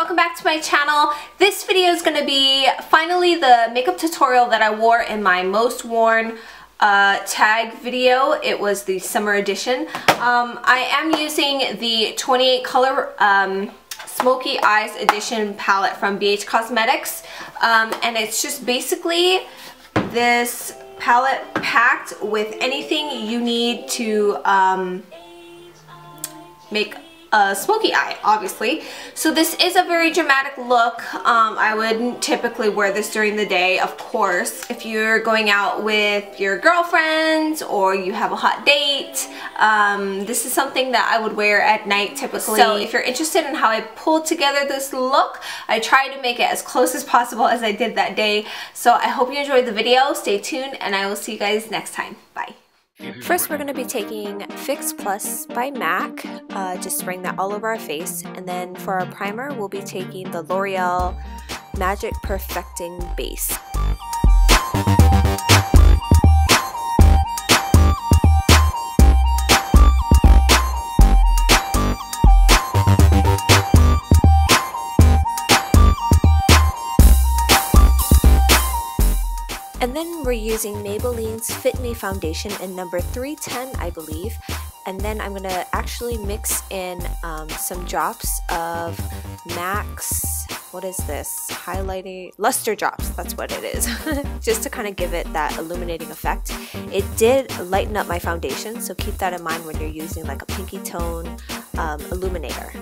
welcome back to my channel. This video is going to be finally the makeup tutorial that I wore in my most worn tag video. It was the summer edition. I am using the 28 color Smoky Eyes Edition palette from BHCosmetics, and it's just basically this palette packed with anything you need to make a smoky eye, obviously. So this is a very dramatic look. I wouldn't typically wear this during the day, of course. If you're going out with your girlfriends or you have a hot date, this is something that I would wear at night typically. So if you're interested in how I pulled together this look, I tried to make it as close as possible as I did that day. So I hope you enjoyed the video. Stay tuned and I will see you guys next time. Bye. First, we're going to be taking Fix Plus by MAC, just spraying that all over our face, and then for our primer, we'll be taking the L'Oreal Magic Perfecting Base. And then we're using Maybelline's FitMe foundation in number 310, I believe. And then I'm going to actually mix in some drops of MAC's, what is this, highlighting, Lustre drops, that's what it is, just to kind of give it that illuminating effect. It did lighten up my foundation, so keep that in mind when you're using like a pinky tone illuminator.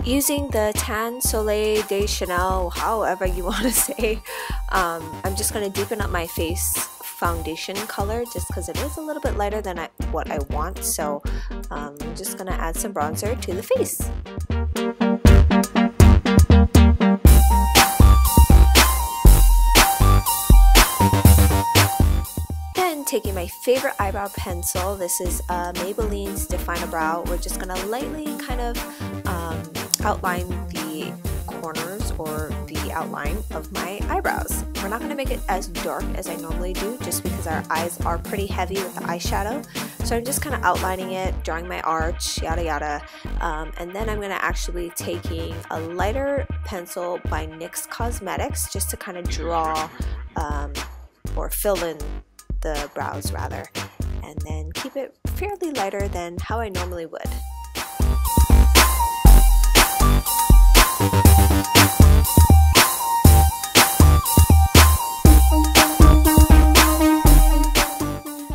Using the Tan Soleil de Chanel, however you want to say, I'm just going to deepen up my face foundation color just because it is a little bit lighter than what I want. So I'm just going to add some bronzer to the face. Then taking my favorite eyebrow pencil, this is Maybelline's Define a Brow. We're just going to lightly kind of outline the corners or the outline of my eyebrows. We're not going to make it as dark as I normally do just because our eyes are pretty heavy with the eyeshadow. So I'm just kind of outlining it, drawing my arch, yada yada. And then I'm going to actually be taking a lighter pencil by NYX Cosmetics just to kind of draw or fill in the brows rather. And then keep it fairly lighter than how I normally would.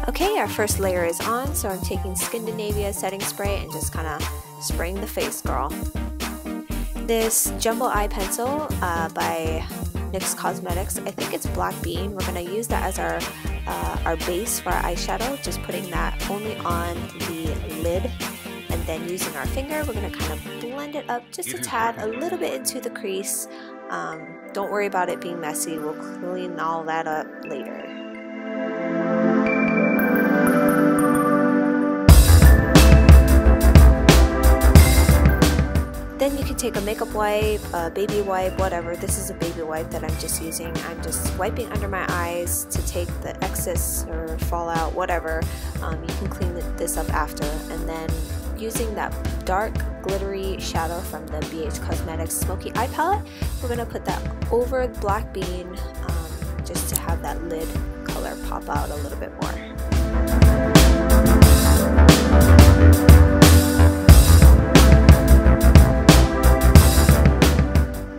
Okay, our first layer is on, so I'm taking Skindinavia setting spray and just kind of spraying the face, girl. This Jumbo Eye Pencil by NYX Cosmetics, I think it's Black Bean. We're going to use that as our base for our eyeshadow, just putting that only on the lid. And then using our finger, we're going to kind of blend it up just a tad, a little bit into the crease. Don't worry about it being messy. We'll clean all that up later. Then you can take a makeup wipe, a baby wipe, whatever. This is a baby wipe that I'm just using. I'm just wiping under my eyes to take the excess or fallout, whatever. You can clean this up after. And then using that dark glittery shadow from the BHCosmetics Smoky Eye Palette, we're going to put that over Black Bean just to have that lid color pop out a little bit more.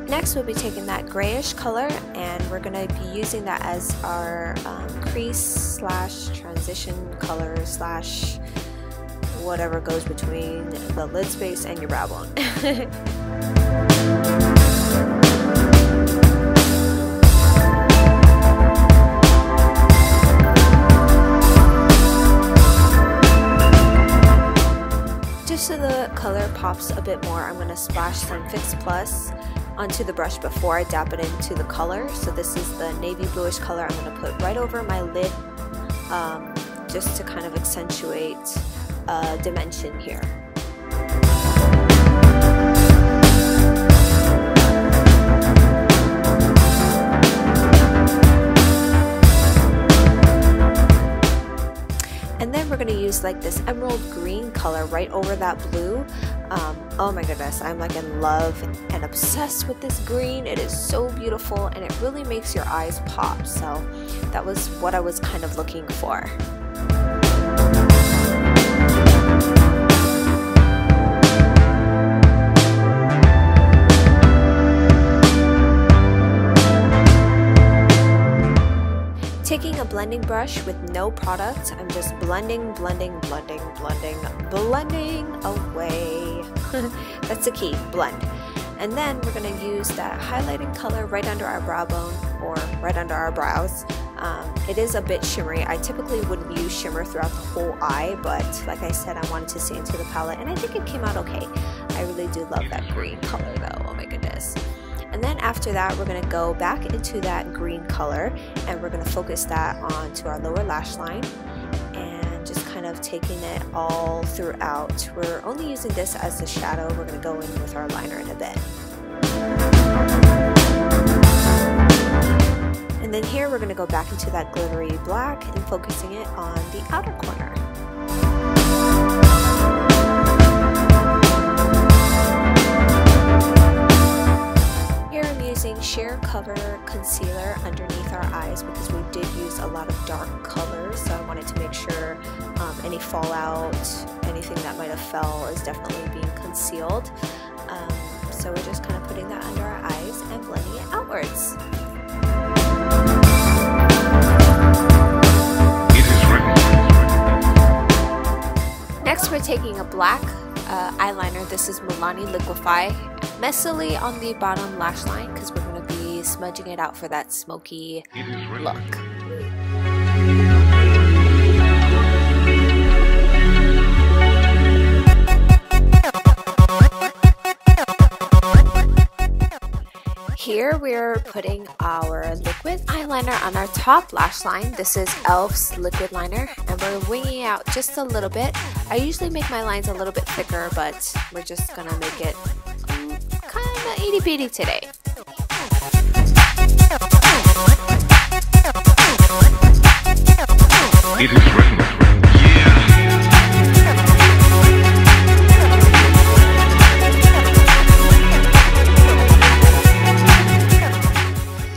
Next we'll be taking that grayish color and we're going to be using that as our crease slash transition color slash whatever goes between the lid space and your brow bone. Just so the color pops a bit more, I'm going to splash some Fix Plus onto the brush before I dab it into the color. So this is the navy bluish color I'm going to put right over my lid just to kind of accentuate dimension here. use like this emerald green color right over that blue. Oh my goodness, I'm like in love and obsessed with this green. It is so beautiful and it really makes your eyes pop. So that was what I was kind of looking for. Taking a blending brush with no product, I'm just blending away. That's the key, blend. And then we're going to use that highlighting color right under our brow bone, or right under our brows. It is a bit shimmery. I typically wouldn't use shimmer throughout the whole eye, but like I said, I wanted to see into the palette, and I think it came out okay. I really do love that green color though, oh my goodness. And then after that, we're going to go back into that green color and we're going to focus that onto our lower lash line and just kind of taking it all throughout. We're only using this as the shadow. We're going to go in with our liner in a bit. And then here we're going to go back into that glittery black and focusing it on the outer corner. Using sheer cover concealer underneath our eyes because we did use a lot of dark colors, so I wanted to make sure any fallout, anything that might have fell is definitely being concealed. So we're just kind of putting that under our eyes and blending it outwards. Next we're taking a black eyeliner. This is Milani Liq'uify, messily on the bottom lash line because we're going to be smudging it out for that smoky look. Here we're putting our liquid eyeliner on our top lash line. This is e.l.f.'s liquid liner, and we're winging out just a little bit. I usually make my lines a little bit thicker, but we're just gonna make it kind of itty-bitty today. It is written.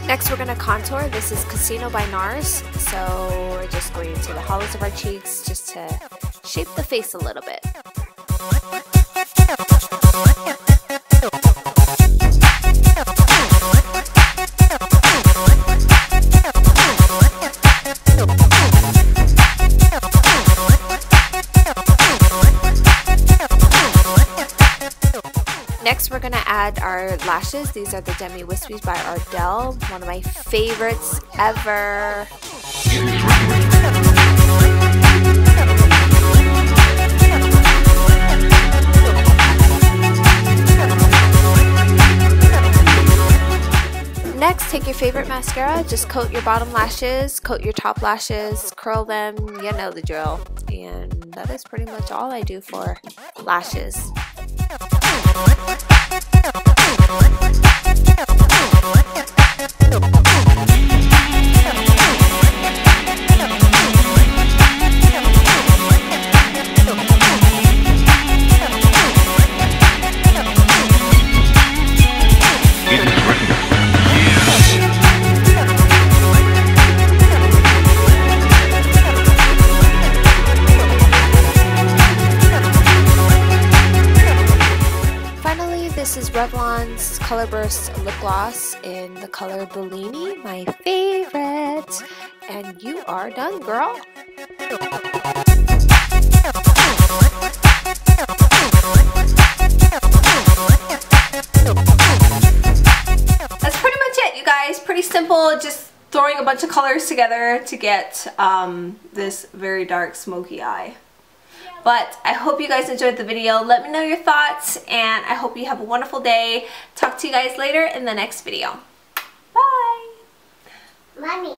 Next we're going to contour. This is Casino by NARS. So we're just going to the hollows of our cheeks just to shape the face a little bit. Next, we're going to add our lashes. These are the Demi Whispies by Ardell, one of my favorites ever. Next, take your favorite mascara, just coat your bottom lashes, coat your top lashes, curl them, you know the drill. And that is pretty much all I do for lashes. This is Revlon's Colorburst lip gloss in the color Belini, my favorite. And you are done, girl. That's pretty much it, you guys. Pretty simple, just throwing a bunch of colors together to get this very dark smoky eye. But I hope you guys enjoyed the video. Let me know your thoughts, and I hope you have a wonderful day. Talk to you guys later in the next video. Bye! Mommy.